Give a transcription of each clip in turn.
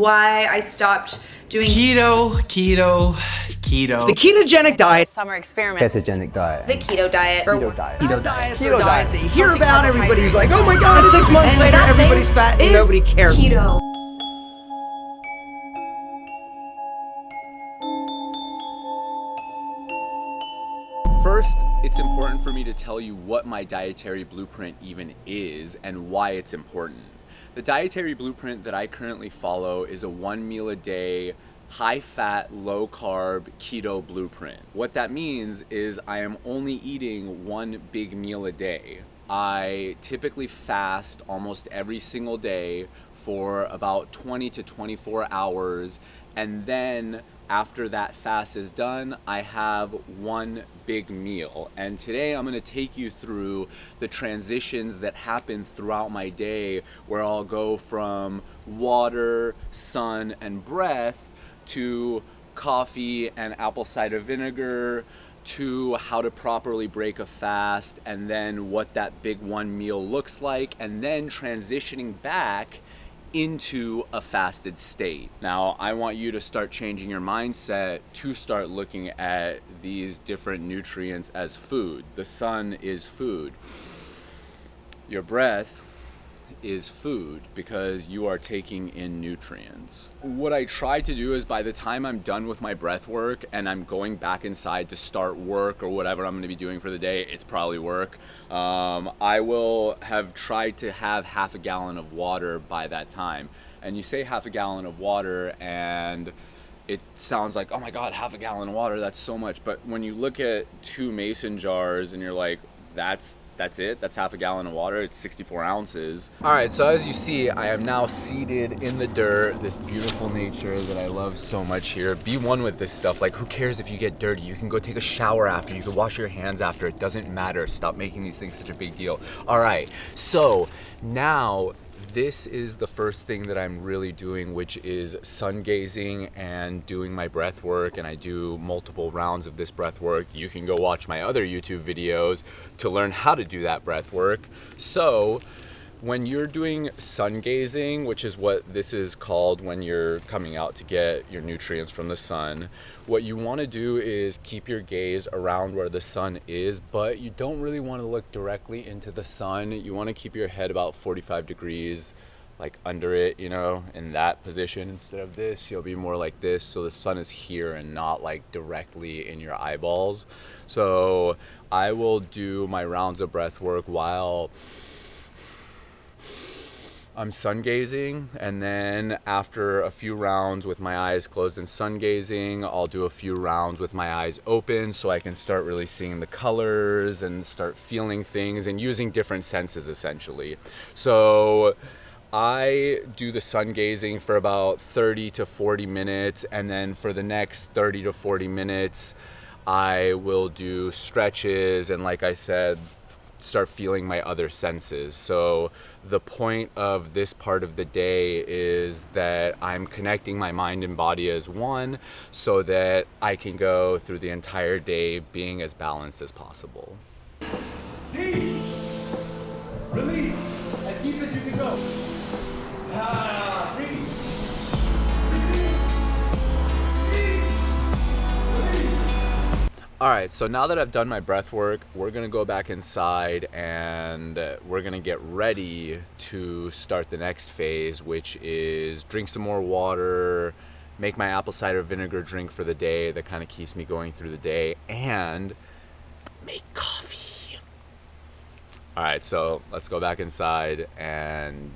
why I stopped doing Keto. The ketogenic diet. Summer experiment. Ketogenic diet. the keto diet. Keto diet. Keto diets Keto are diets that you hear Healthy about, everybody's like, oh my carbohydrates. god, 6 months And later, that everybody's thing fat and is nobody cares. Keto. First, it's important for me to tell you what my dietary blueprint even is and why it's important. The dietary blueprint that I currently follow is a 1 meal a day, high fat, low carb, keto blueprint. What that means is I am only eating 1 big meal a day. I typically fast almost every single day for about 20 to 24 hours, and then after that fast is done, I have 1 big meal. And today I'm going to take you through the transitions that happen throughout my day, where I'll go from water, sun, and breath to coffee and apple cider vinegar, to how to properly break a fast, and then what that big 1 meal looks like, and then transitioning back into a fasted state. Now, I want you to start changing your mindset to start looking at these different nutrients as food. The sun is food. Your breath is food because you are taking in nutrients. What I try to do is by the time I'm done with my breath work and I'm going back inside to start work or whatever I'm going to be doing for the day, it's probably work, I will have tried to have half a gallon of water by that time. And you say half a gallon of water and it sounds like, oh my God, half a gallon of water, that's so much. But when you look at 2 mason jars and you're like, that's it, that's half a gallon of water, it's 64 ounces. All right, so as you see, I am now seated in the dirt, this beautiful nature that I love so much here. Be one with this stuff. Like, who cares if you get dirty? You can go take a shower after, you can wash your hands after, it doesn't matter. Stop making these things such a big deal. All right, so now this is the first thing that I'm really doing, which is sungazing and doing my breath work, and I do multiple rounds of this breath work. You can go watch my other YouTube videos to learn how to do that breath work. So when you're doing sungazing, which is what this is called when you're coming out to get your nutrients from the sun, what you want to do is keep your gaze around where the sun is, but you don't really want to look directly into the sun. You want to keep your head about 45 degrees, like under it, you know, in that position. Instead of this, you'll be more like this, so the sun is here and not like directly in your eyeballs. So I will do my rounds of breath work while I'm sun gazing, and then after a few rounds with my eyes closed and sun gazing, I'll do a few rounds with my eyes open so I can start really seeing the colors and start feeling things and using different senses essentially. So I do the sun gazing for about 30 to 40 minutes, and then for the next 30 to 40 minutes I will do stretches and, like I said, start feeling my other senses. So the point of this part of the day is that I'm connecting my mind and body as one so that I can go through the entire day being as balanced as possible. D. Release. As deep as you can go. Breathe. All right, so now that I've done my breath work, we're gonna go back inside and we're gonna get ready to start the next phase, which is drink some more water, make my apple cider vinegar drink for the day that kind of keeps me going through the day, and make coffee. All right, so let's go back inside and...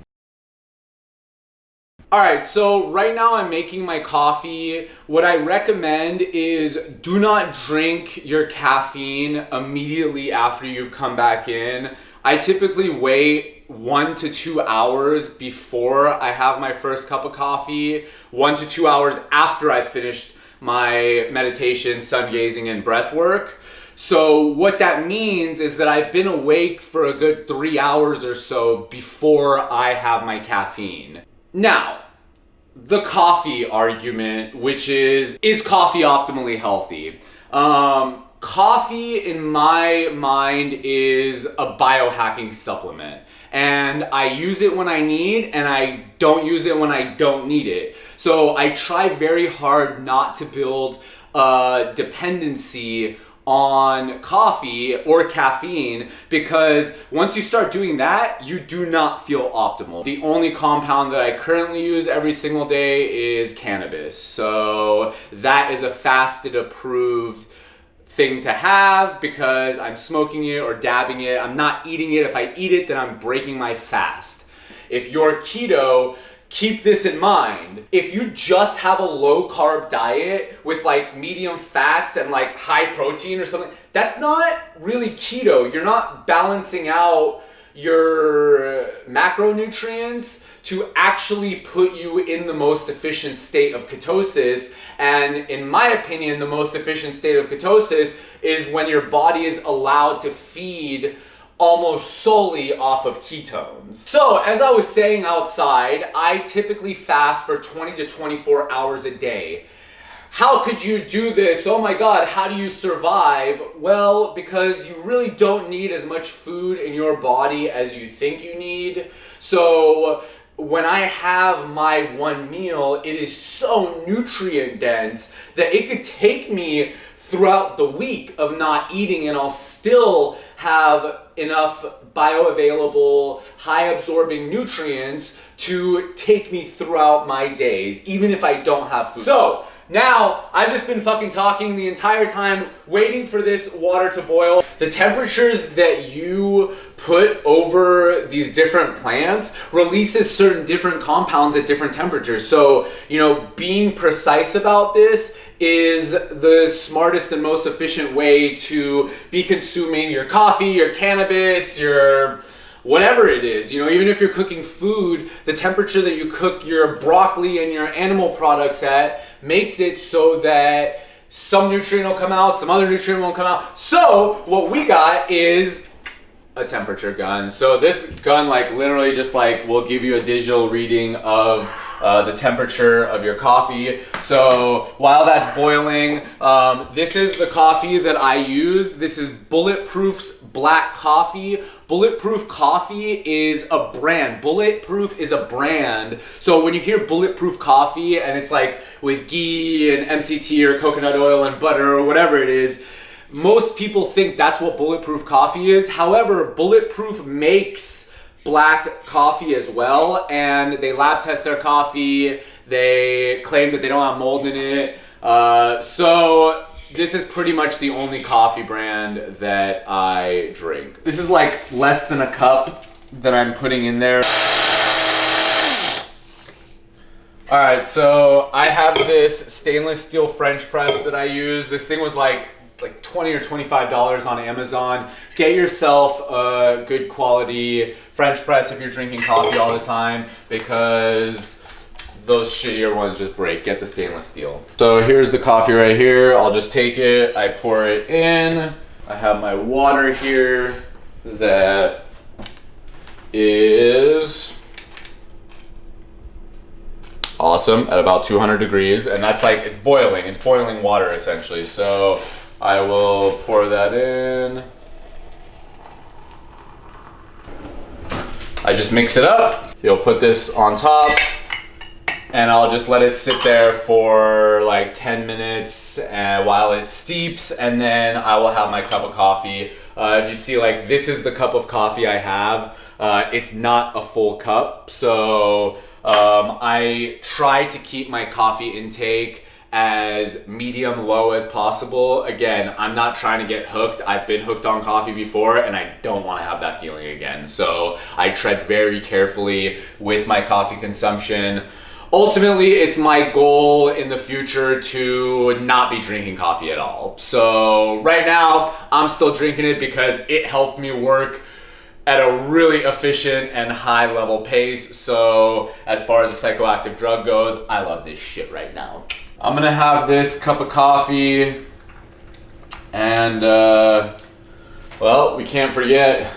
All right, so right now I'm making my coffee. What I recommend is do not drink your caffeine immediately after you've come back in. I typically wait 1 to 2 hours before I have my first cup of coffee, 1 to 2 hours after I finished my meditation, sun gazing, and breath work. So what that means is that I've been awake for a good 3 hours or so before I have my caffeine. Now, the coffee argument, which is coffee optimally healthy? Coffee, in my mind, is a biohacking supplement. and I use it when I need, and I don't use it when I don't need it. So I try very hard not to build a dependency on coffee or caffeine, because once you start doing that, you do not feel optimal. The only compound that I currently use every single day is cannabis. So that is a fasted approved thing to have because I'm smoking it or dabbing it. I'm not eating it. If I eat it, then I'm breaking my fast. If you're keto, keep this in mind. If you just have a low carb diet with like medium fats and like high protein or something, that's not really keto. You're not balancing out your macronutrients to actually put you in the most efficient state of ketosis. And in my opinion, the most efficient state of ketosis is when your body is allowed to feed almost solely off of ketones. So as I was saying outside, I typically fast for 20 to 24 hours a day. How could you do this? Oh my God, how do you survive? Well, because you really don't need as much food in your body as you think you need. So when I have my one meal, it is so nutrient dense that it could take me throughout the week of not eating and I'll still have enough bioavailable, high absorbing nutrients to take me throughout my days, even if I don't have food. So now I've just been fucking talking the entire time, waiting for this water to boil. The temperatures that you put over these different plants releases certain different compounds at different temperatures. So, being precise about this is the smartest and most efficient way to be consuming your coffee, your cannabis, your whatever it is. Even if you're cooking food, the temperature that you cook your broccoli and your animal products at makes it so that some nutrient will come out, some other nutrient won't come out. So what we got is a temperature gun. So this gun literally just will give you a digital reading of the temperature of your coffee. So while that's boiling, this is the coffee that I use. This is Bulletproof's black coffee. Bulletproof coffee is a brand. Bulletproof is a brand. So when you hear Bulletproof coffee and it's with ghee and MCT or coconut oil and butter or whatever it is, most people think that's what Bulletproof coffee is. However, Bulletproof makes black coffee as well, and they lab test their coffee. They claim that they don't have mold in it. So this is pretty much the only coffee brand that I drink. This is less than a cup that I'm putting in there. All right, so I have this stainless steel French press that I use. This thing was like $20 or $25 on Amazon. Get yourself a good quality French press if you're drinking coffee all the time, because those shittier ones just break. Get the stainless steel. So here's the coffee right here. I'll just take it, I pour it in. I have my water here that is awesome at about 200 degrees, and that's it's boiling water essentially. So I will pour that in. I just mix it up. You'll put this on top, and I'll just let it sit there for 10 minutes while it steeps, and then I will have my cup of coffee. If you see, this is the cup of coffee I have. It's not a full cup, so I try to keep my coffee intake as medium low as possible. Again, I'm not trying to get hooked. I've been hooked on coffee before and I don't want to have that feeling again. So I tread very carefully with my coffee consumption. Ultimately, it's my goal in the future to not be drinking coffee at all. So right now, I'm still drinking it because it helped me work at a really efficient and high level pace. So as far as the psychoactive drug goes, I love this shit right now. I'm gonna have this cup of coffee, and well, we can't forget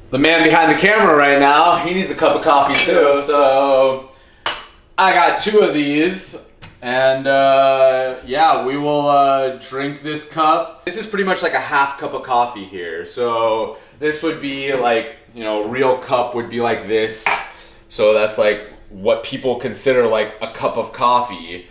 the man behind the camera right now. He needs a cup of coffee too, so I got 2 of these, and yeah, we will drink this cup. This is pretty much like a half cup of coffee here, so this would be like, you know, real cup would be like this. So that's like what people consider like a cup of coffee,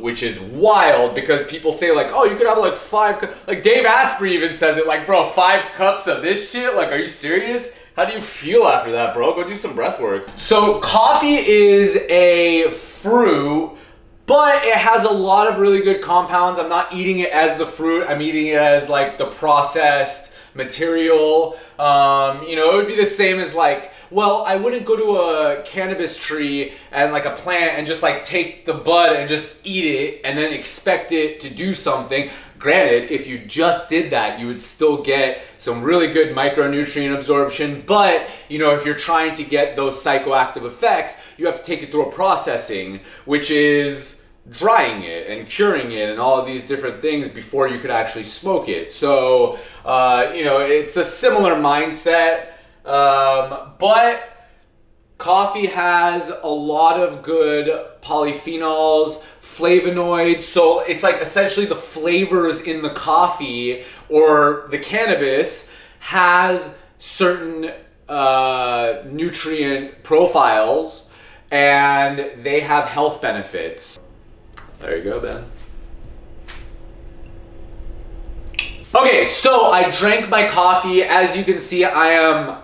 which is wild because people say like, oh, you could have like 5, like Dave Asprey even says it, like, bro, 5 cups of this shit? Like, are you serious? How do you feel after that, bro? Go do some breath work. So coffee is a fruit, but it has a lot of really good compounds. I'm not eating it as the fruit. I'm eating it as like the processed material. You know, it would be the same as like, well, I wouldn't go to a cannabis tree and like a plant and just like take the bud and just eat it and then expect it to do something. Granted, if you just did that, you would still get some really good micronutrient absorption. But, you know, if you're trying to get those psychoactive effects, you have to take it through a processing, which is drying it and curing it and all of these different things before you could actually smoke it. So, you know, it's a similar mindset. But coffee has a lot of good polyphenols, flavonoids, so it's like essentially the flavors in the coffee or the cannabis has certain nutrient profiles and they have health benefits. There you go, Ben. Okay, so I drank my coffee. As you can see, I am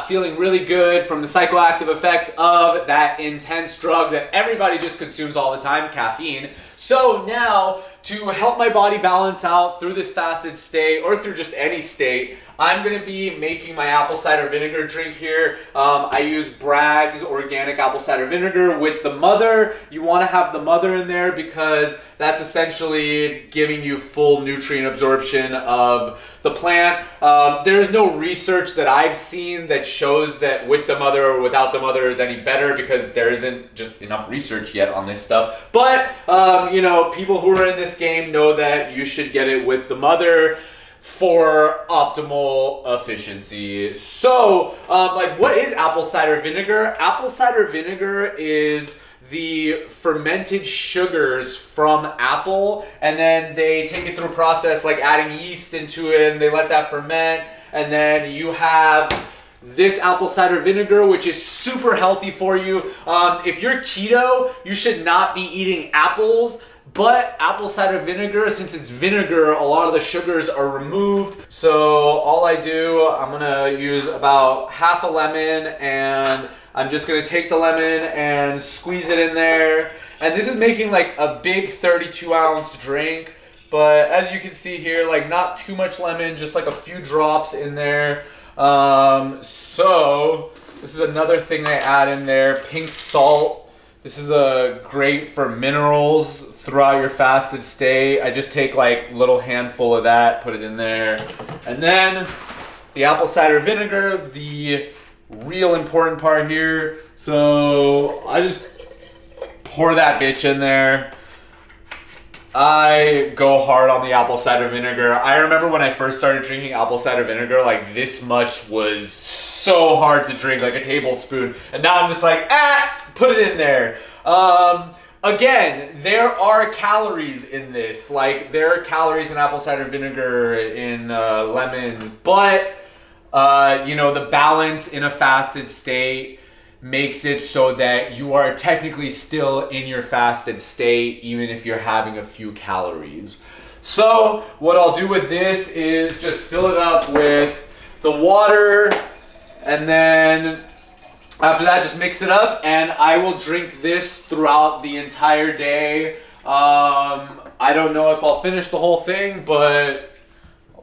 feeling really good from the psychoactive effects of that intense drug that everybody just consumes all the time, caffeine. So now, to help my body balance out through this fasted state or through just any state, I'm gonna be making my apple cider vinegar drink here. I use Bragg's organic apple cider vinegar with the mother. You wanna have the mother in there because that's essentially giving you full nutrient absorption of the plant. There's no research that I've seen that shows that with the mother or without the mother is any better because there isn't just enough research yet on this stuff. But, you know, people who are in this game know that you should get it with the mother for optimal efficiency. So, like, what is apple cider vinegar? Apple cider vinegar is the fermented sugars from apple, and then they take it through a process like adding yeast into it, and they let that ferment, and then you have this apple cider vinegar, which is super healthy for you. If you're keto, you should not be eating apples. But apple cider vinegar, since it's vinegar, a lot of the sugars are removed. So all I do, I'm gonna use about half a lemon and I'm just gonna take the lemon and squeeze it in there. And this is making like a big 32-ounce drink. But as you can see here, like not too much lemon, just like a few drops in there. So this is another thing I add in there, pink salt. This is great for minerals throughout your fasted state. I just take like a little handful of that, put it in there. And then the apple cider vinegar, the real important part here. So I just pour that bitch in there. I go hard on the apple cider vinegar. I remember when I first started drinking apple cider vinegar, like this much was so hard to drink, like a tablespoon. And now I'm just like, put it in there. Again, there are calories in this. Like there are calories in apple cider vinegar, in lemons, but you know, the balance in a fasted state makes it so that you are technically still in your fasted state, even if you're having a few calories. So what I'll do with this is just fill it up with the water, and then after that, just mix it up, and I will drink this throughout the entire day. I don't know if I'll finish the whole thing, but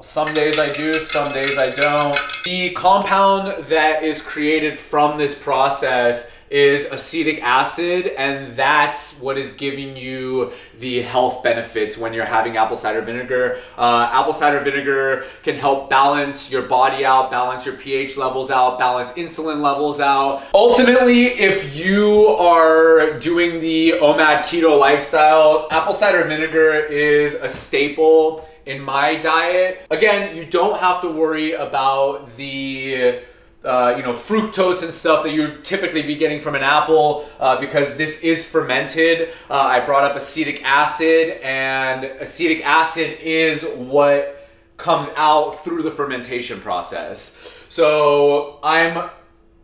some days I do, some days I don't. The compound that is created from this process is acetic acid, and that's what is giving you the health benefits when you're having apple cider vinegar. Apple cider vinegar can help balance your body out, balance your pH levels out, balance insulin levels out. Ultimately, if you are doing the OMAD keto lifestyle, apple cider vinegar is a staple in my diet. Again, you don't have to worry about the fructose and stuff that you'd typically be getting from an apple because this is fermented. I brought up acetic acid, and acetic acid is what comes out through the fermentation process. So I'm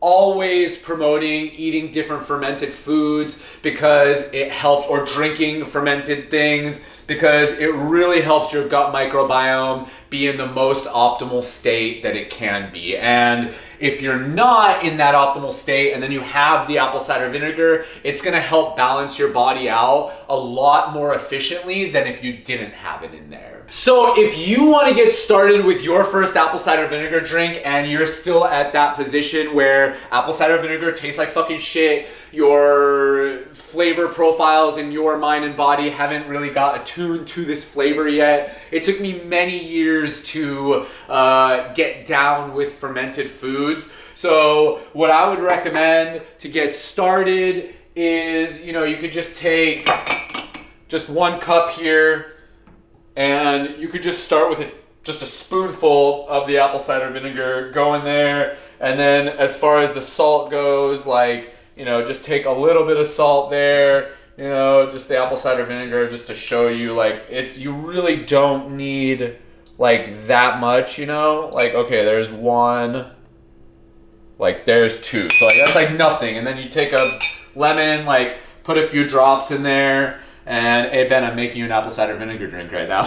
always promoting eating different fermented foods because it helps, or drinking fermented things because it really helps your gut microbiome be in the most optimal state that it can be. And if you're not in that optimal state and then you have the apple cider vinegar, it's gonna help balance your body out a lot more efficiently than if you didn't have it in there. So if you wanna get started with your first apple cider vinegar drink and you're still at that position where apple cider vinegar tastes like fucking shit, your flavor profiles in your mind and body haven't really got attuned to this flavor yet. It took me many years to get down with fermented foods. So what I would recommend to get started is, you could just take just 1 cup here, and you could just start with just a spoonful of the apple cider vinegar, go in there, and then as far as the salt goes, just take a little bit of salt there, just the apple cider vinegar, just to show you, you really don't need that much, okay, there's 1, there's 2, so that's nothing. And then you take a lemon, put a few drops in there, and hey Ben, I'm making you an apple cider vinegar drink right now.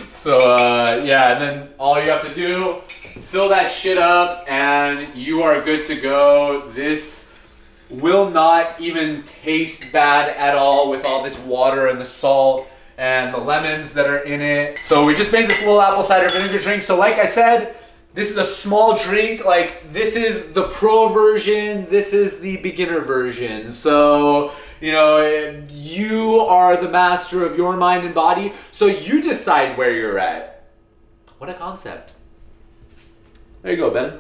So yeah, and then all you have to do, fill that shit up and you are good to go. This will not even taste bad at all with all this water and the salt and the lemons that are in it. So we just made this little apple cider vinegar drink. So like I said, this is a small drink. This is the pro version, this is the beginner version. So, you are the master of your mind and body, so you decide where you're at. What a concept. There you go, Ben.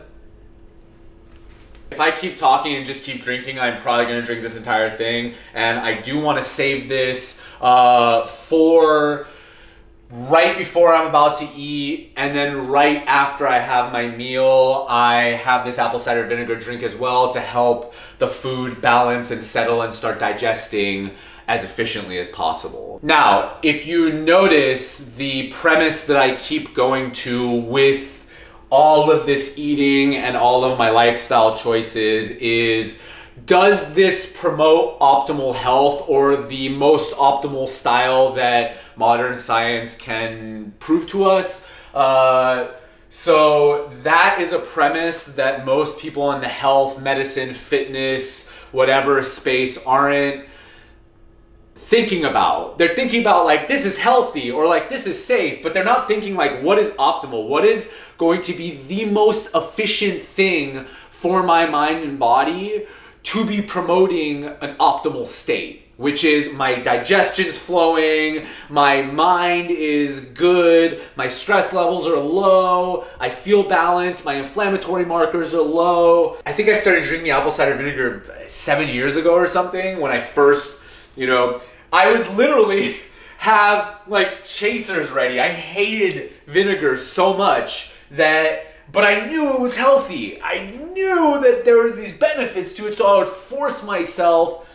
If I keep talking and just keep drinking, I'm probably gonna drink this entire thing. And I do wanna save this for right before I'm about to eat, and then right after I have my meal, I have this apple cider vinegar drink as well to help the food balance and settle and start digesting as efficiently as possible. Now, if you notice, the premise that I keep going to with all of this eating and all of my lifestyle choices is, does this promote optimal health, or the most optimal style that modern science can prove to us? So that is a premise that most people in the health, medicine, fitness, whatever space aren't thinking about. They're thinking about this is healthy, or this is safe, but they're not thinking what is optimal? What is going to be the most efficient thing for my mind and body to be promoting an optimal state, which is my digestion's flowing, my mind is good, my stress levels are low, I feel balanced, my inflammatory markers are low. I think I started drinking apple cider vinegar 7 years ago or something, when I first, I would literally have chasers ready. I hated vinegar so much but I knew it was healthy. I knew that there was these benefits to it, so I would force myself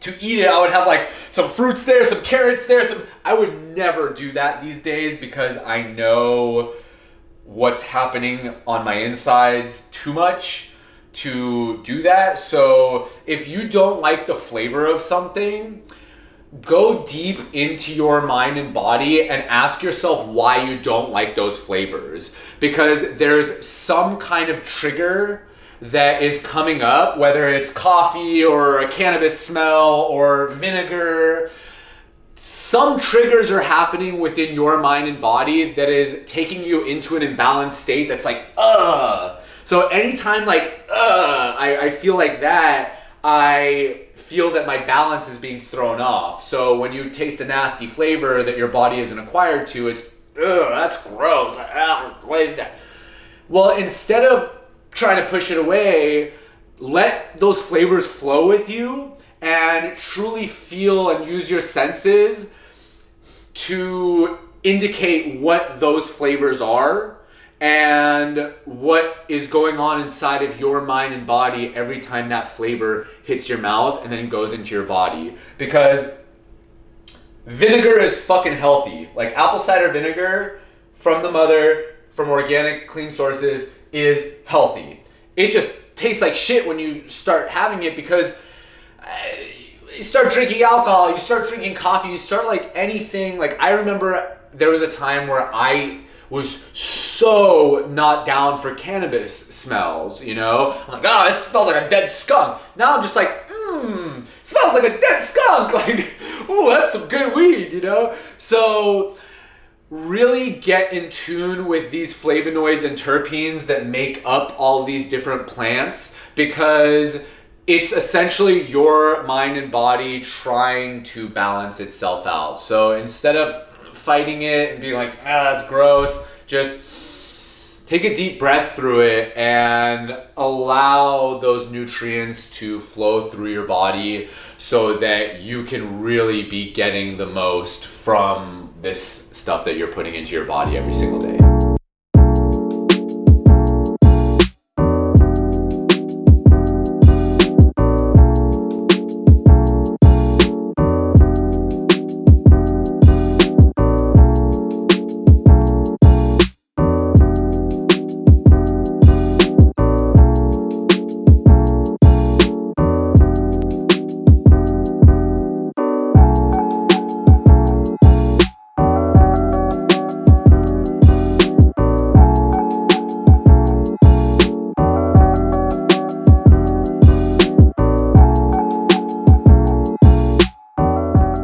to eat it. I would have some fruits there, some carrots there, I would never do that these days because I know what's happening on my insides too much to do that. So if you don't like the flavor of something, go deep into your mind and body and ask yourself why you don't like those flavors, because there's some kind of trigger that is coming up, whether it's coffee or a cannabis smell or vinegar. Some triggers are happening within your mind and body that is taking you into an imbalanced state that's So anytime I feel like that, I feel that my balance is being thrown off. So when you taste a nasty flavor that your body isn't acquired to, it's, that's gross. What is that? Well, instead of trying to push it away, let those flavors flow with you and truly feel and use your senses to indicate what those flavors are and what is going on inside of your mind and body every time that flavor hits your mouth and then goes into your body. Because vinegar is fucking healthy. Apple cider vinegar from the mother, from organic, clean sources, is healthy. It just tastes like shit when you start having it because you start drinking alcohol, you start drinking coffee, you start like anything. Like I remember there was a time where I was so not down for cannabis smells, you know? I'm like, oh, it smells like a dead skunk. Now I'm just like, smells like a dead skunk. Like, oh, that's some good weed, you know? So really get in tune with these flavonoids and terpenes that make up all these different plants, because it's essentially your mind and body trying to balance itself out. So instead of fighting it and being like, it's gross, just take a deep breath through it and allow those nutrients to flow through your body so that you can really be getting the most from this stuff that you're putting into your body every single day.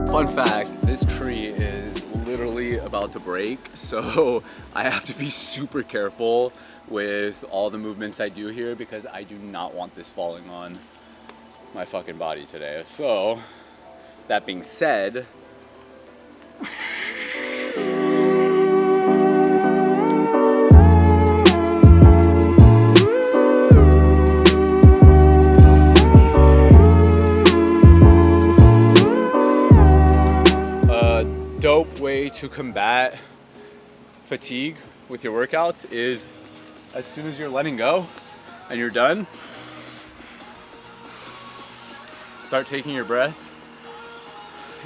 Fun fact, this tree is literally about to break, so I have to be super careful with all the movements I do here because I do not want this falling on my fucking body today. So, that being said, dope way to combat fatigue with your workouts is as soon as you're letting go and you're done, start taking your breath,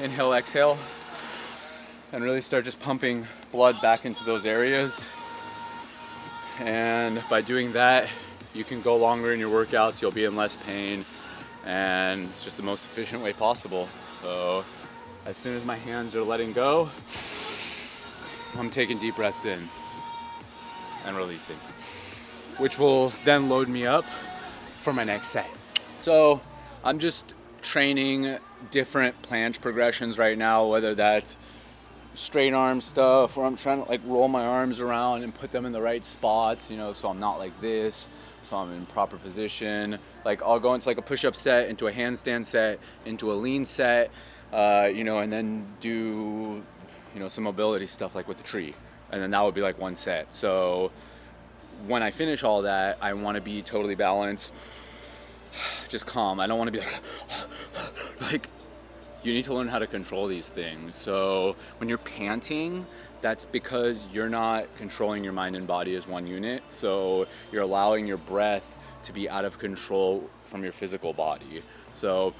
inhale, exhale, and really start just pumping blood back into those areas. And by doing that, you can go longer in your workouts, you'll be in less pain, and it's just the most efficient way possible. So as soon as my hands are letting go, I'm taking deep breaths in and releasing, which will then load me up for my next set. So I'm just training different planche progressions right now, whether that's straight arm stuff or I'm trying to like roll my arms around and put them in the right spots, you know, so I'm not like this, so I'm in proper position. Like I'll go into like a push-up set, into a handstand set, into a lean set, you know, and then do, you know, some mobility stuff like with the tree. And then that would be like one set. So when I finish all that, I want to be totally balanced, just calm. I don't want to be like, you need to learn how to control these things. So when you're panting, that's because you're not controlling your mind and body as one unit. So you're allowing your breath to be out of control from your physical body. So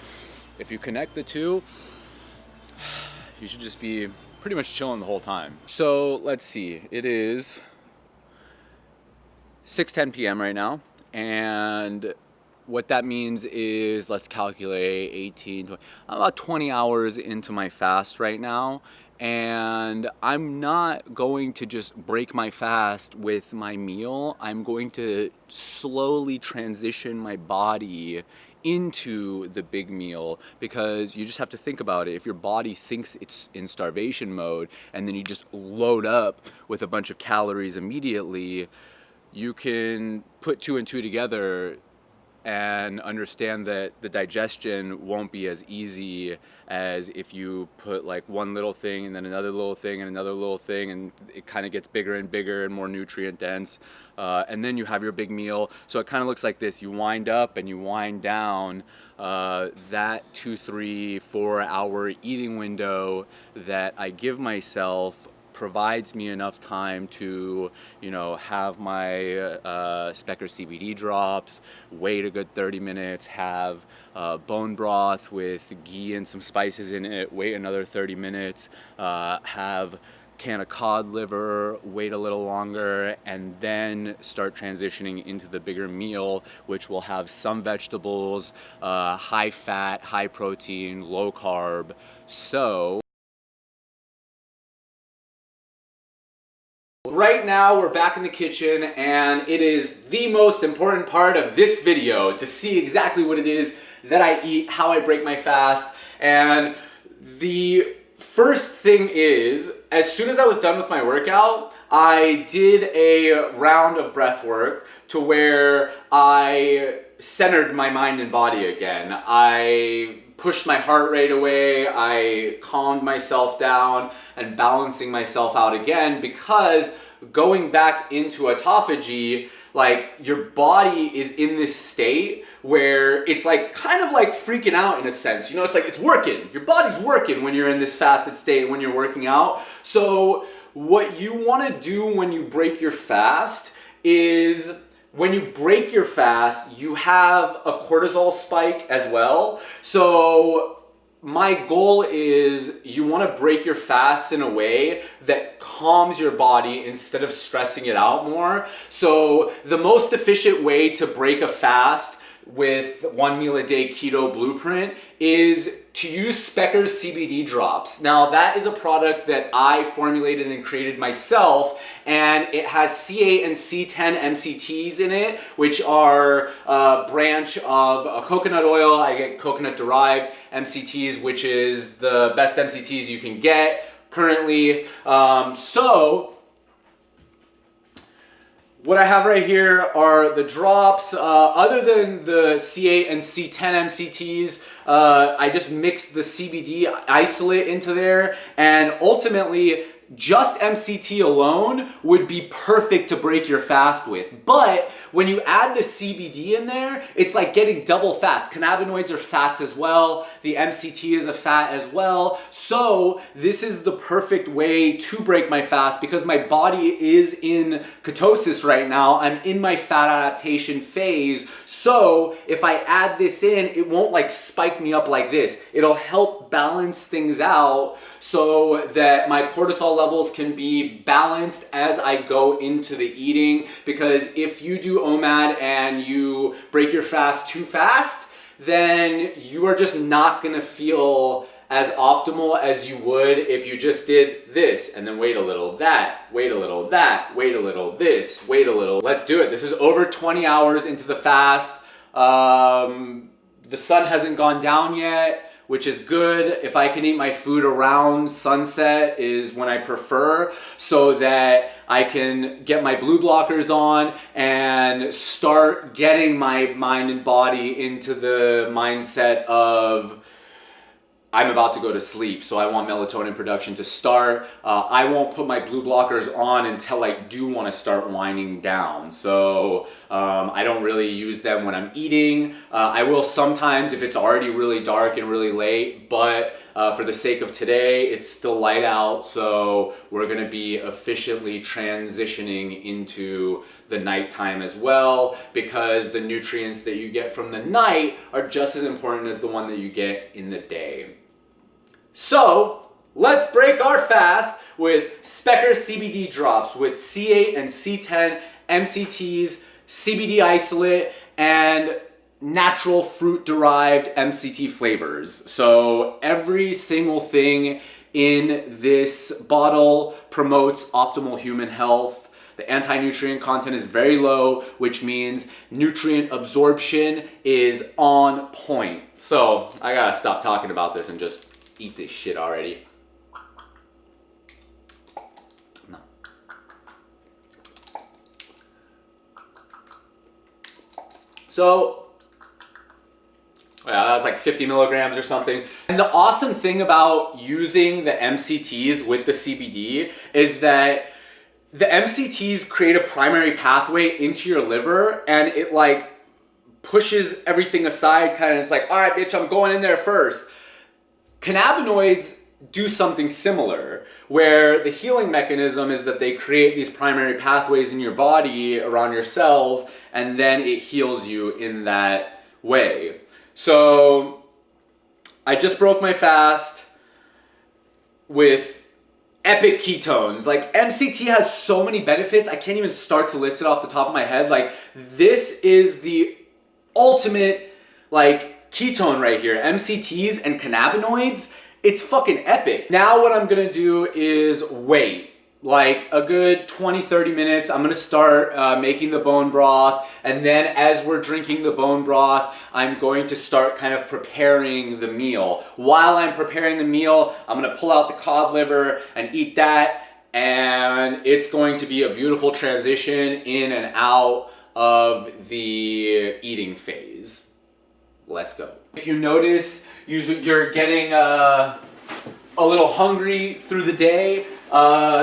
if you connect the two, you should just be pretty much chilling the whole time. So let's see, it is 6:10 p.m. right now, and what that means is, let's calculate 18, 20, I'm about 20 hours into my fast right now, and I'm not going to just break my fast with my meal. I'm going to slowly transition my body into the big meal, because you just have to think about it. If your body thinks it's in starvation mode and then you just load up with a bunch of calories immediately, you can put two and two together and understand that the digestion won't be as easy as if you put like one little thing and then another little thing and another little thing, and it kind of gets bigger and bigger and more nutrient dense, and then you have your big meal. So it kind of looks like this: you wind up and you wind down. That 2, 3, 4 hour eating window that I give myself provides me enough time to, you know, have my Specker CBD drops, wait a good 30 minutes, have bone broth with ghee and some spices in it, wait another 30 minutes, have can of cod liver, wait a little longer, and then start transitioning into the bigger meal, which will have some vegetables, high fat, high protein, low carb. So right now we're back in the kitchen, and it is the most important part of this video to see exactly what it is that I eat, how I break my fast. And the first thing is, as soon as I was done with my workout, I did a round of breath work to where I centered my mind and body again. I pushed my heart rate away, I calmed myself down and balancing myself out again, because going back into autophagy, like, your body is in this state where it's like kind of like freaking out in a sense. You know, it's like it's working. Your body's working when you're in this fasted state, when you're working out. So what you want to do when you break your fast is, when you break your fast, you have a cortisol spike as well. So my goal is, you want to break your fast in a way that calms your body instead of stressing it out more. So the most efficient way to break a fast with 1 meal a day keto blueprint is to use Specker's CBD drops. Now, that is a product that I formulated and created myself, and it has C8 and C10 MCTs in it, which are a branch of coconut oil. I get coconut derived MCTs, which is the best MCTs you can get currently. What I have right here are the drops. Other than the C8 and C10 MCTs, I just mixed the CBD isolate into there, and ultimately just MCT alone would be perfect to break your fast with. But when you add the CBD in there, it's like getting double fats. Cannabinoids are fats as well. The MCT is a fat as well. So this is the perfect way to break my fast, because my body is in ketosis right now. I'm in my fat adaptation phase. So if I add this in, it won't like spike me up like this. It'll help balance things out so that my cortisol levels can be balanced as I go into the eating. Because if you do OMAD and you break your fast too fast, then you are just not gonna feel as optimal as you would if you just did this and then wait a little, that, wait a little, that, wait a little, this, wait a little. Let's do it. This is over 20 hours into the fast. The sun hasn't gone down yet, which is good. If I can eat my food around sunset is when I prefer, so that I can get my blue blockers on and start getting my mind and body into the mindset of, I'm about to go to sleep, so I want melatonin production to start. I won't put my blue blockers on until I do want to start winding down. So I don't really use them when I'm eating. I will sometimes if it's already really dark and really late, but for the sake of today, it's still light out, so we're gonna be efficiently transitioning into the nighttime as well, because the nutrients that you get from the night are just as important as the one that you get in the day. So let's break our fast with Specker's CBD drops with C8 and C10 MCTs, CBD isolate, and natural fruit derived MCT flavors. So every single thing in this bottle promotes optimal human health. The anti-nutrient content is very low, which means nutrient absorption is on point. So I gotta stop talking about this and just eat this shit already. No. So, yeah, that was like 50 milligrams or something. And the awesome thing about using the MCTs with the CBD is that the MCTs create a primary pathway into your liver, and it like pushes everything aside, kind of. It's like, all right, bitch, I'm going in there first. Cannabinoids do something similar, where the healing mechanism is that they create these primary pathways in your body around your cells, and then it heals you in that way. So I just broke my fast with epic ketones. Like MCT has so many benefits, I can't even start to list it off the top of my head. Like this is the ultimate like ketone right here. MCTs and cannabinoids, it's fucking epic. Now what I'm gonna do is wait like a good 20-30 minutes. I'm gonna start making the bone broth, and then as we're drinking the bone broth, I'm going to start kind of preparing the meal. While I'm preparing the meal, I'm gonna pull out the cod liver and eat that, and it's going to be a beautiful transition in and out of the eating phase. Let's go. If you notice you're getting a little hungry through the day,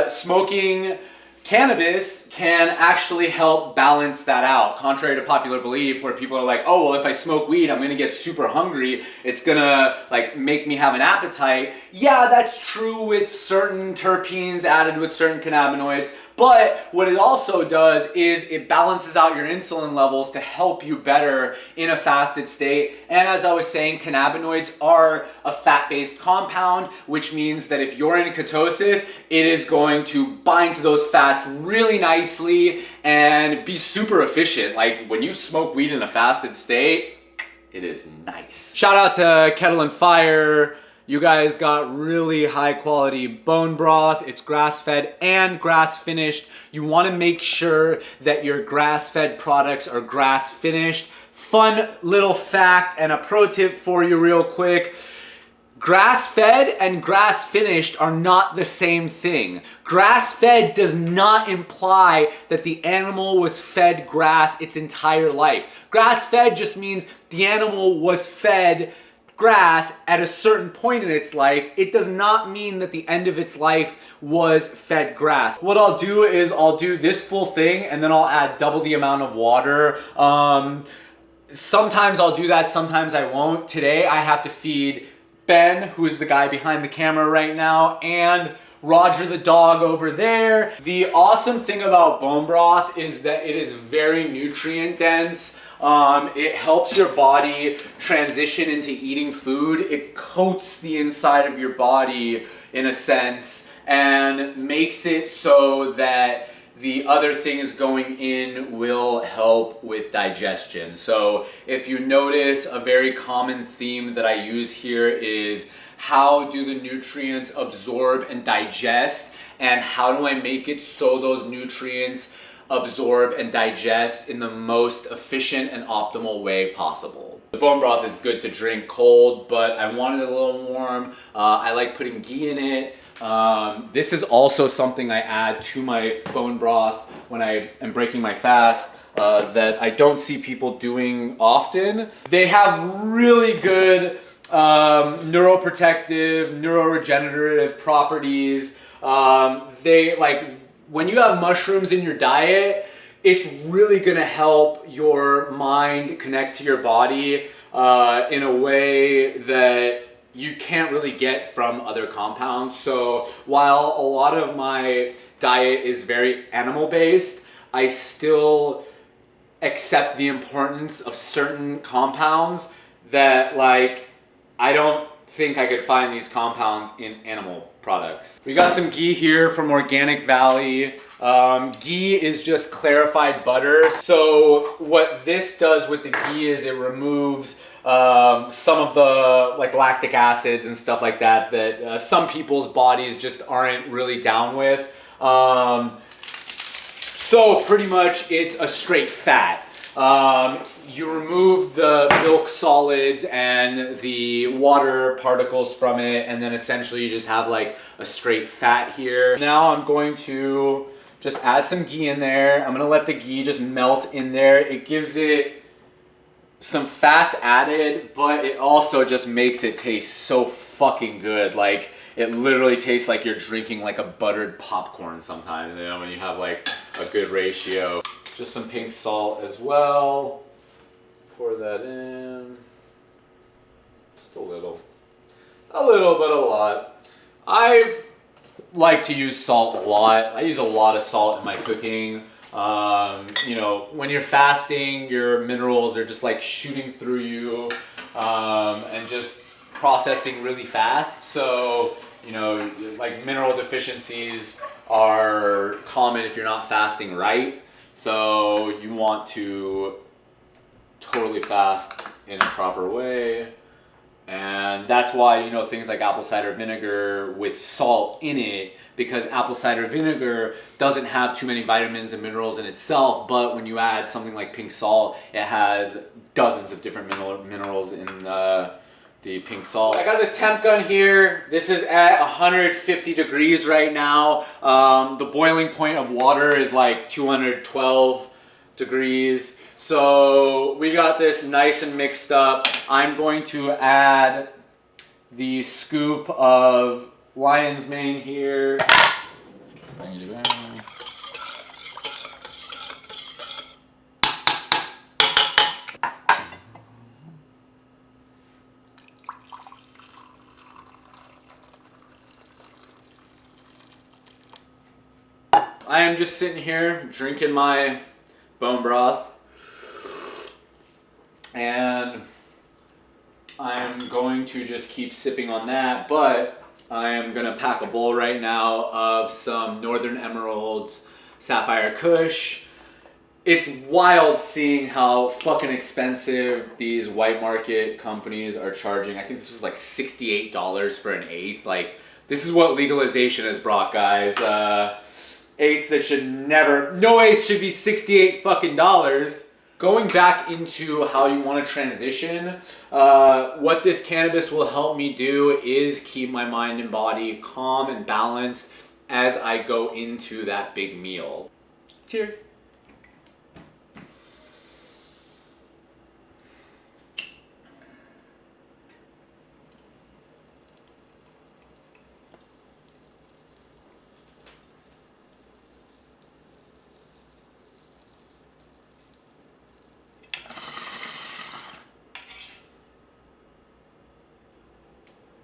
smoking cannabis can actually help balance that out. Contrary to popular belief, where people are like, oh, well, if I smoke weed, I'm gonna get super hungry. It's gonna like make me have an appetite. Yeah, that's true with certain terpenes added with certain cannabinoids. But what it also does is it balances out your insulin levels to help you better in a fasted state. And as I was saying, cannabinoids are a fat-based compound, which means that if you're in ketosis, it is going to bind to those fats really nicely and be super efficient. Like when you smoke weed in a fasted state, it is nice. Shout out to Kettle and Fire. You guys got really high quality bone broth. It's grass-fed and grass-finished. You wanna make sure that your grass-fed products are grass-finished. Fun little fact and a pro tip for you real quick. Grass-fed and grass-finished are not the same thing. Grass-fed does not imply that the animal was fed grass its entire life. Grass-fed just means the animal was fed grass at a certain point in its life. It does not mean that the end of its life was fed grass. What I'll do is I'll do this full thing and then I'll add double the amount of water. Sometimes I'll do that, sometimes I won't. Today I have to feed Ben, who is the guy behind the camera right now, and Roger the dog over there. The awesome thing about bone broth is that it is very nutrient dense. It helps your body transition into eating food. It coats the inside of your body in a sense and makes it so that the other things going in will help with digestion. So if you notice, a very common theme that I use here is how do the nutrients absorb and digest, and how do I make it so those nutrients absorb and digest in the most efficient and optimal way possible. The bone broth is good to drink cold, but I want it a little warm. I like putting ghee in it. This is also something I add to my bone broth when I am breaking my fast that I don't see people doing often. They have really good neuroprotective, neuroregenerative properties. They like, when you have mushrooms in your diet, it's really gonna help your mind connect to your body in a way that you can't really get from other compounds. So while a lot of my diet is very animal-based, I still accept the importance of certain compounds that, like, I don't think I could find these compounds in animal products. We got some ghee here from Organic Valley. Ghee is just clarified butter. So what this does with the ghee is it removes some of the like lactic acids and stuff like that that some people's bodies just aren't really down with. So pretty much it's a straight fat. You remove the milk solids and the water particles from it, and then essentially you just have like a straight fat here. Now I'm going to just add some ghee in there. I'm gonna let the ghee just melt in there. It gives it some fats added, but it also just makes it taste so fucking good. Like, it literally tastes like you're drinking like a buttered popcorn sometimes, you know, when you have like a good ratio. Just some pink salt as well. Pour that in. Just a little but a lot. I like to use salt a lot. I use a lot of salt in my cooking. You know, when you're fasting, your minerals are just like shooting through you, and just processing really fast. So, you know, like mineral deficiencies are common if you're not fasting right. So you want to totally fast in a proper way. And that's why, you know, things like apple cider vinegar with salt in it, because apple cider vinegar doesn't have too many vitamins and minerals in itself, but when you add something like pink salt, it has dozens of different minerals in the pink salt. I got this temp gun here. This is at 150 degrees right now. The boiling point of water is like 212 degrees. So we got this nice and mixed up. I'm going to add the scoop of lion's mane here. I am just sitting here drinking my bone broth. And I'm going to just keep sipping on that, but I am gonna pack a bowl right now of some Northern Emeralds Sapphire Kush. It's wild seeing how fucking expensive these white market companies are charging. I think this was like $68 for an eighth. Like, this is what legalization has brought, guys. Eighths that should never, no eighth should be 68 fucking dollars. Going back into how you want to transition, what this cannabis will help me do is keep my mind and body calm and balanced as I go into that big meal. Cheers.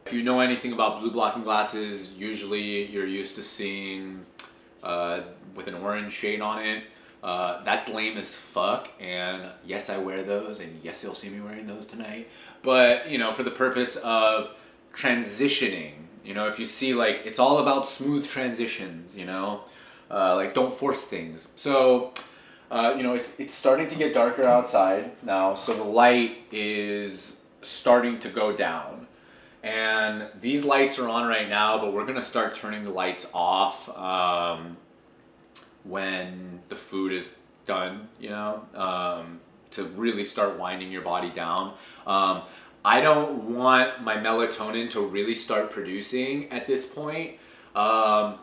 If you know anything about blue blocking glasses, usually you're used to seeing with an orange shade on it. That's lame as fuck, and yes, I wear those, and yes, you'll see me wearing those tonight. But, you know, for the purpose of transitioning, you know, if you see, like, it's all about smooth transitions, you know, like, don't force things. So, you know, it's starting to get darker outside now, so the light is starting to go down. And these lights are on right now, but we're gonna start turning the lights off when the food is done, you know, to really start winding your body down. I don't want my melatonin to really start producing at this point.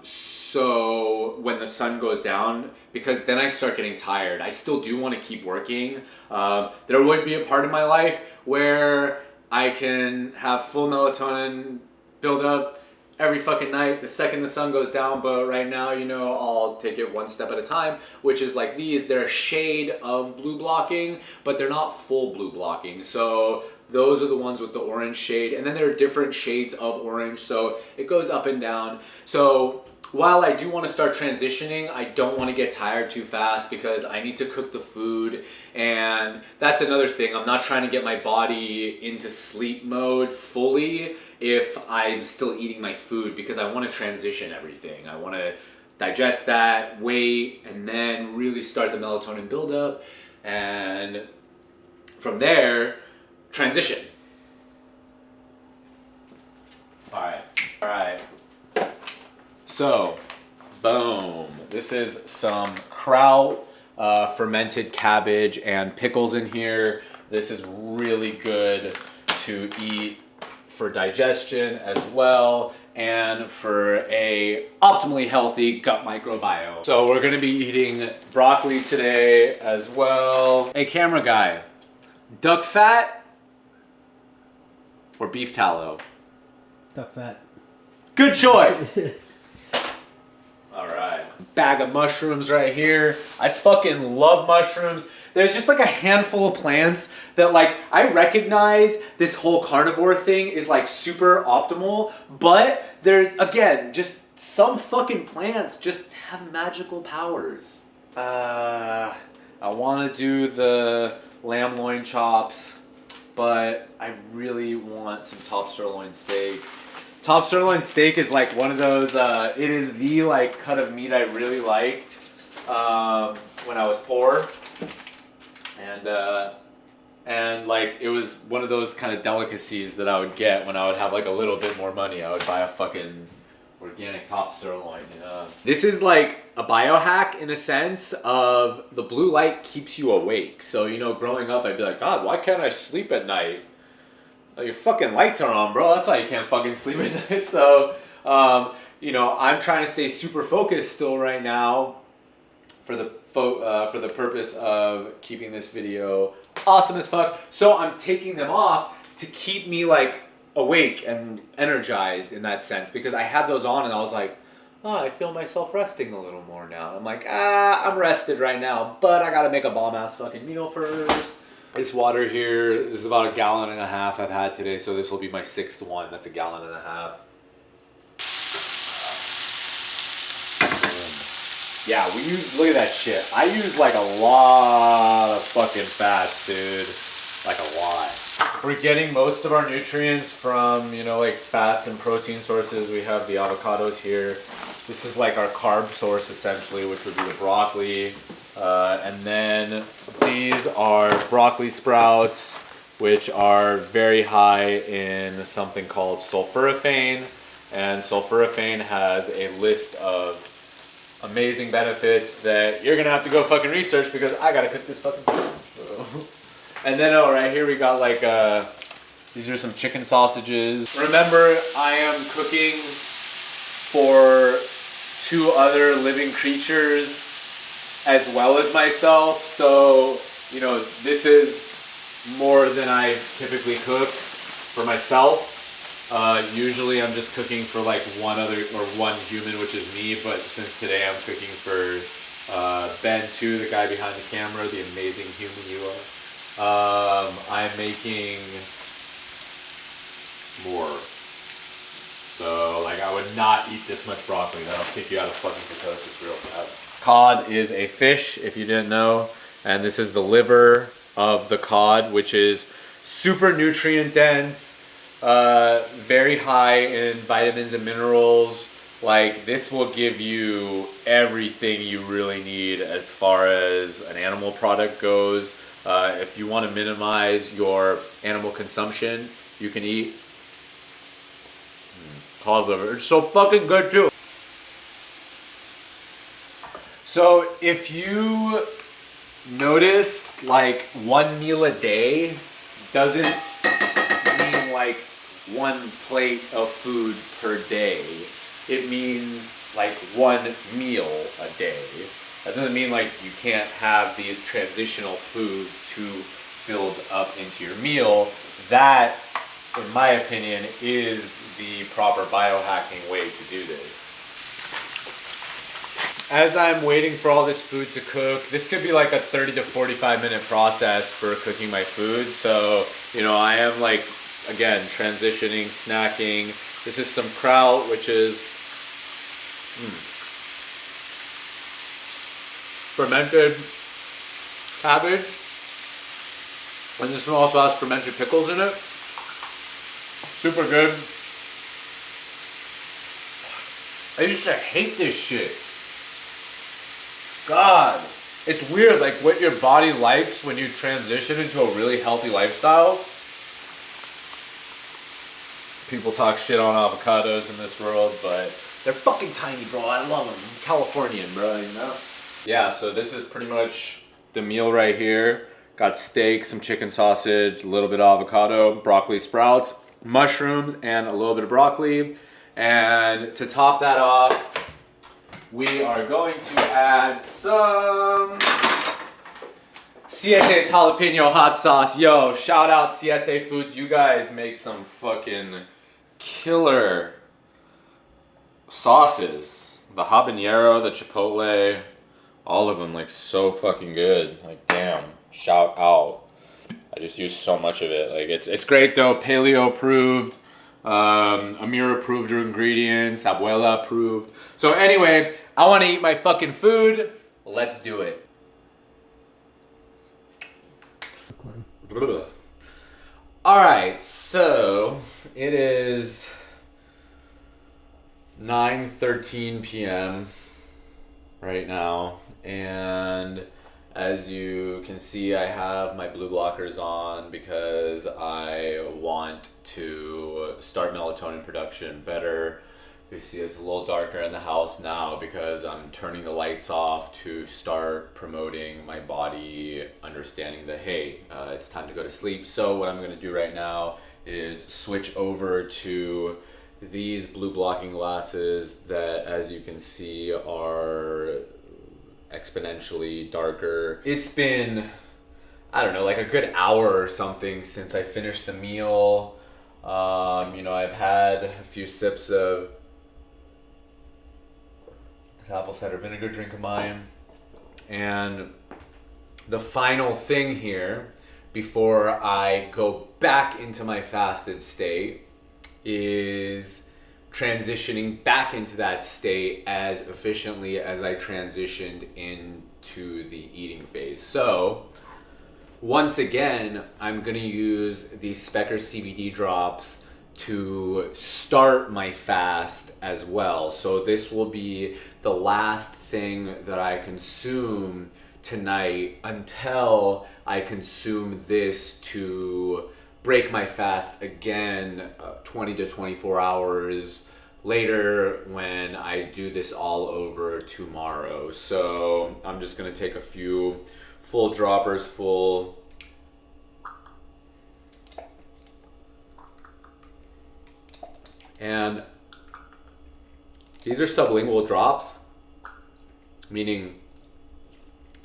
So when the sun goes down, because then I start getting tired. I still do want to keep working. There would be a part of my life where I can have full melatonin build up every fucking night the second the sun goes down, but right now, you know, I'll take it one step at a time, which is like these. They're a shade of blue blocking, but they're not full blue blocking. So those are the ones with the orange shade, and then there are different shades of orange, so it goes up and down. So while I do want to start transitioning, I don't want to get tired too fast because I need to cook the food, and that's another thing. I'm not trying to get my body into sleep mode fully if I'm still eating my food, because I want to transition everything. I want to digest that, wait, and then really start the melatonin buildup, and from there, transition. All right. So, boom. This is some kraut, fermented cabbage, and pickles in here. This is really good to eat for digestion as well, and for a optimally healthy gut microbiome. So we're gonna be eating broccoli today as well. Hey, camera guy, duck fat or beef tallow? Duck fat. Good choice. All right, bag of mushrooms right here. I fucking love mushrooms. There's just like a handful of plants that, like, I recognize this whole carnivore thing is like super optimal, but there's, again, just some fucking plants just have magical powers. I want to do the lamb loin chops but I really want some top sirloin steak. Top sirloin steak is like one of those, it is the like cut of meat I really liked when I was poor. And like it was one of those kind of delicacies that I would get when I would have like a little bit more money. I would buy a fucking organic top sirloin, you know. This is like a biohack in a sense of the blue light keeps you awake. So, you know, growing up, I'd be like, God, why can't I sleep at night? Oh, your fucking lights are on, bro. That's why you can't fucking sleep at night. So, you know, I'm trying to stay super focused still right now for the purpose of keeping this video awesome as fuck. So I'm taking them off to keep me like awake and energized in that sense, because I had those on and I was like, oh, I feel myself resting a little more now. I'm like, I'm rested right now, but I gotta make a bomb ass fucking meal first. This water here is about 1.5 gallons I've had today, so this will be my 6th one. That's 1.5 gallons. Yeah, we use, look at that shit. I use like a lot of fucking fats, dude. Like a lot. We're getting most of our nutrients from, you know, like fats and protein sources. We have the avocados here. This is like our carb source essentially, which would be the broccoli. And then these are broccoli sprouts, which are very high in something called sulforaphane. And sulforaphane has a list of amazing benefits that you're gonna have to go fucking research, because I gotta cook this fucking food. And then right here we got like these are some chicken sausages. Remember, I am cooking for 2 other living creatures as well as myself, so you know, this is more than I typically cook for myself. Usually I'm just cooking for like one human, which is me, but since today I'm cooking for Ben too, the guy behind the camera, the amazing human you are. I'm making more. So like I would not eat this much broccoli. That'll kick you out of fucking ketosis real fast. Cod is a fish, if you didn't know, and this is the liver of the cod, which is super nutrient dense, very high in vitamins and minerals. Like this will give you everything you really need as far as an animal product goes. If you want to minimize your animal consumption, you can eat cod liver. It's so fucking good too. So if you notice, like 1 meal a day doesn't mean like 1 plate of food per day. It means like 1 meal a day. That doesn't mean like you can't have these transitional foods to build up into your meal. That, in my opinion, is the proper biohacking way to do this. As I'm waiting for all this food to cook, this could be like a 30 to 45 minute process for cooking my food. So, you know, I am like, again, transitioning, snacking. This is some kraut, which is fermented cabbage. And this one also has fermented pickles in it. Super good. I used to hate this shit. God, it's weird like what your body likes when you transition into a really healthy lifestyle. People talk shit on avocados in this world, but they're fucking tiny, bro. I love them. I'm Californian, bro, you know? Yeah, so this is pretty much the meal right here. Got steak, some chicken sausage, a little bit of avocado, broccoli sprouts, mushrooms, and a little bit of broccoli. And to top that off, we are going to add some Siete's jalapeno hot sauce. Yo, shout out Siete Foods. You guys make some fucking killer sauces. The habanero, the chipotle, all of them like so fucking good. Like damn, shout out. I just use so much of it. Like it's great though. Paleo approved. Amir approved your ingredients. Abuela approved. So anyway, I want to eat my fucking food. Let's do it. Alright, so it is 9:13 p.m. right now, and as you can see, I have my blue blockers on because I want to start melatonin production better. You see it's a little darker in the house now because I'm turning the lights off to start promoting my body understanding that, hey, it's time to go to sleep. So what I'm going to do right now is switch over to these blue blocking glasses that, as you can see, are exponentially darker. It's been, I don't know, like a good hour or something since I finished the meal. I've had a few sips of this apple cider vinegar drink of mine, and the final thing here before I go back into my fasted state is transitioning back into that state as efficiently as I transitioned into the eating phase. So once again, I'm going to use these Specker CBD drops to start my fast as well. So this will be the last thing that I consume tonight until I consume this to break my fast again 20 to 24 hours later when I do this all over tomorrow. So I'm just gonna take a few full droppers full. And these are sublingual drops, meaning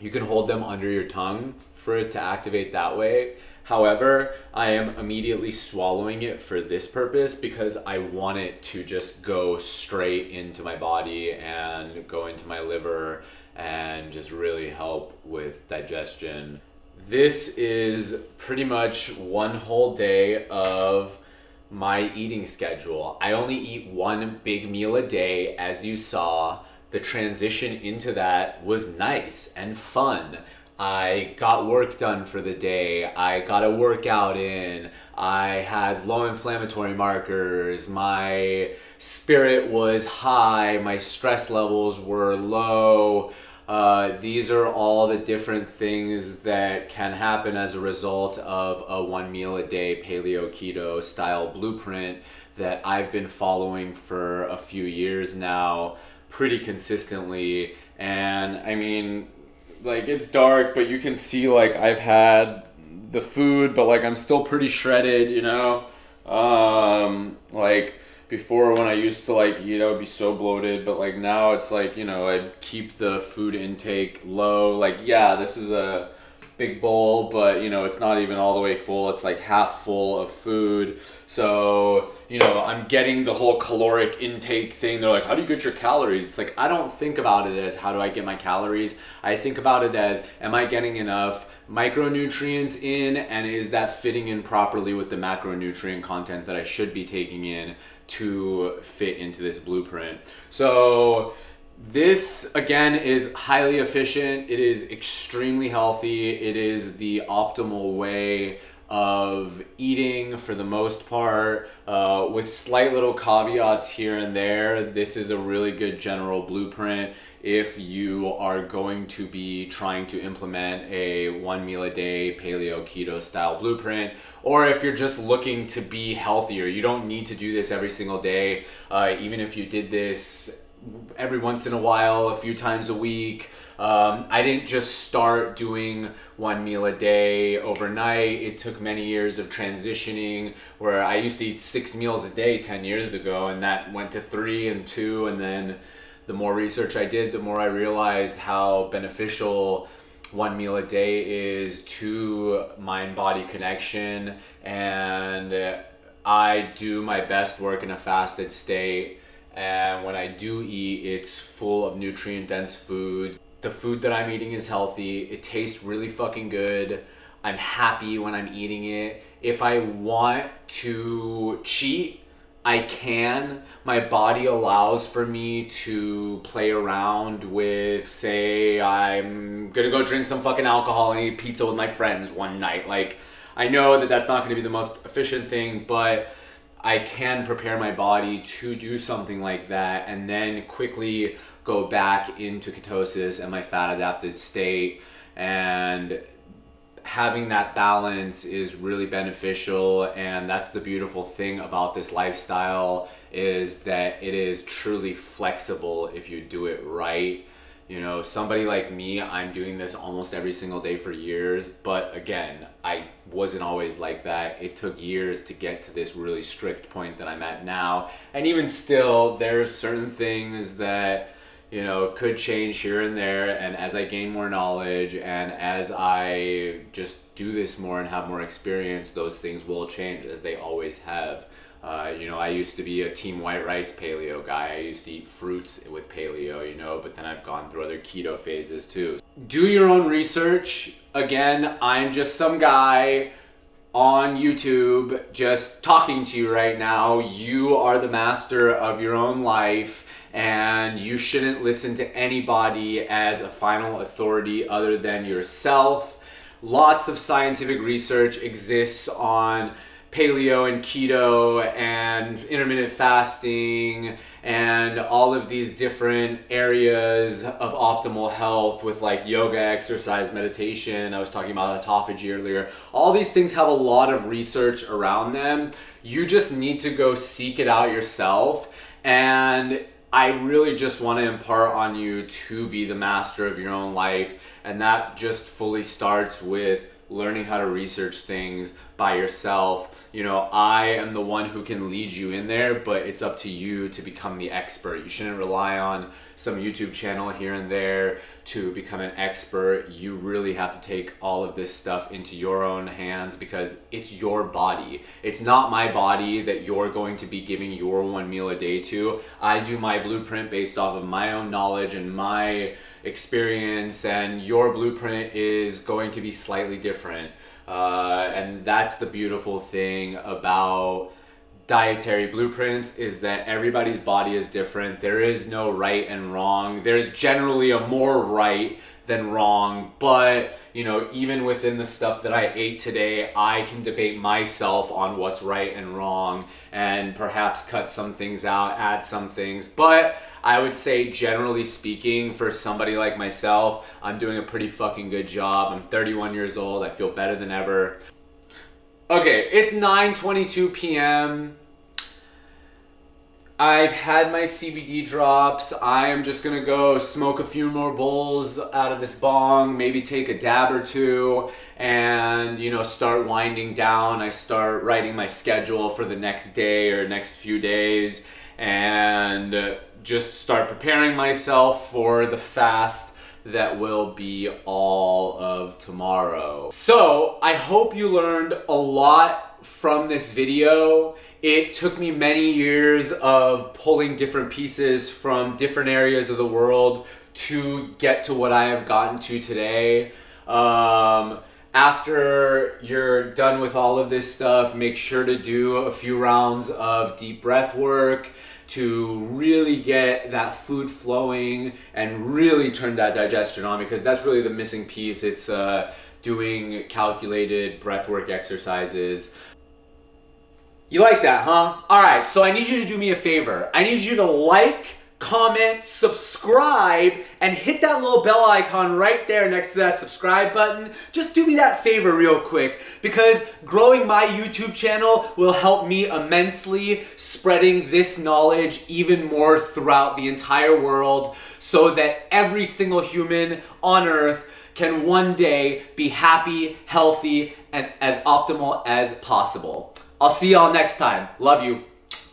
you can hold them under your tongue for it to activate that way. However, I am immediately swallowing it for this purpose because I want it to just go straight into my body and go into my liver and just really help with digestion. This is pretty much one whole day of my eating schedule. I only eat one big meal a day, as you saw. The transition into that was nice and fun. I got work done for the day. I got a workout in. I had low inflammatory markers. My spirit was high. My stress levels were low. These are all the different things that can happen as a result of a one meal a day paleo keto style blueprint that I've been following for a few years now pretty consistently. And I mean, like, it's dark, but you can see, like, I've had the food, but like I'm still pretty shredded, you know. Like before, when I used to like eat, I would be so bloated, but like now it's like, you know, I keep the food intake low. Like, yeah, this is a big bowl, but you know, it's not even all the way full. It's like half full of food. So, you know, I'm getting the whole caloric intake thing. They're like, how do you get your calories? It's like, I don't think about it as how do I get my calories. I think about it as, am I getting enough micronutrients in, and is that fitting in properly with the macronutrient content that I should be taking in to fit into this blueprint. So this, again, is highly efficient. It is extremely healthy. It is the optimal way of eating for the most part, with slight little caveats here and there. This is a really good general blueprint if you are going to be trying to implement a one meal a day paleo keto style blueprint, or if you're just looking to be healthier. You don't need to do this every single day. Even if you did this every once in a while, a few times a week. I didn't just start doing one meal a day overnight. It took many years of transitioning, where I used to eat 6 meals a day 10 years ago, and that went to 3 and 2, and then the more research I did, the more I realized how beneficial one meal a day is to mind-body connection. And I do my best work in a fasted state, and when I do eat, it's full of nutrient-dense foods. The food that I'm eating is healthy. It tastes really fucking good. I'm happy when I'm eating it. If I want to cheat, I can. My body allows for me to play around with, say, I'm gonna go drink some fucking alcohol and eat pizza with my friends one night. Like, I know that that's not going to be the most efficient thing, but I can prepare my body to do something like that and then quickly go back into ketosis and my fat adapted state. And having that balance is really beneficial, and that's the beautiful thing about this lifestyle, is that it is truly flexible if you do it right. You know, somebody like me, I'm doing this almost every single day for years, but again, I wasn't always like that. It took years to get to this really strict point that I'm at now. And even still, there's certain things that, you know, could change here and there. And as I gain more knowledge and as I just do this more and have more experience, those things will change, as they always have. You know, I used to be a team white rice paleo guy. I used to eat fruits with paleo, you know, but then I've gone through other keto phases too. Do your own research. Again, I'm just some guy on YouTube just talking to you right now. You are the master of your own life, and you shouldn't listen to anybody as a final authority other than yourself. Lots of scientific research exists on paleo and keto and intermittent fasting and all of these different areas of optimal health with like yoga, exercise, meditation. I was talking about autophagy earlier. All these things have a lot of research around them. You just need to go seek it out yourself, and I really just want to impart on you to be the master of your own life, and that just fully starts with learning how to research things by yourself. You know, I am the one who can lead you in there, but it's up to you to become the expert. You shouldn't rely on some YouTube channel here and there to become an expert. You really have to take all of this stuff into your own hands, because it's your body. It's not my body that you're going to be giving your one meal a day to. I do my blueprint based off of my own knowledge and my experience, and your blueprint is going to be slightly different. And that's the beautiful thing about dietary blueprints, is that everybody's body is different. There is no right and wrong. There's generally a more right than wrong, but you know, even within the stuff that I ate today, I can debate myself on what's right and wrong, and perhaps cut some things out, add some things. But I would say, generally speaking, for somebody like myself, I'm doing a pretty fucking good job. I'm 31 years old. I feel better than ever. Okay, it's 9:22 p.m. I've had my CBD drops. I am just gonna go smoke a few more bowls out of this bong, maybe take a dab or two, and you know, start winding down. I start writing my schedule for the next day or next few days, and just start preparing myself for the fast that will be all of tomorrow. So I hope you learned a lot from this video. It took me many years of pulling different pieces from different areas of the world to get to what I have gotten to today. After you're done with all of this stuff, make sure to do a few rounds of deep breath work to really get that food flowing and really turn that digestion on, because that's really the missing piece. It's doing calculated breathwork exercises. You like that, huh? All right, so I need you to do me a favor. I need you to like, comment, subscribe, and hit that little bell icon right there next to that subscribe button. Just do me that favor real quick, because growing my YouTube channel will help me immensely, spreading this knowledge even more throughout the entire world, so that every single human on earth can one day be happy, healthy, and as optimal as possible. I'll see y'all next time. Love you.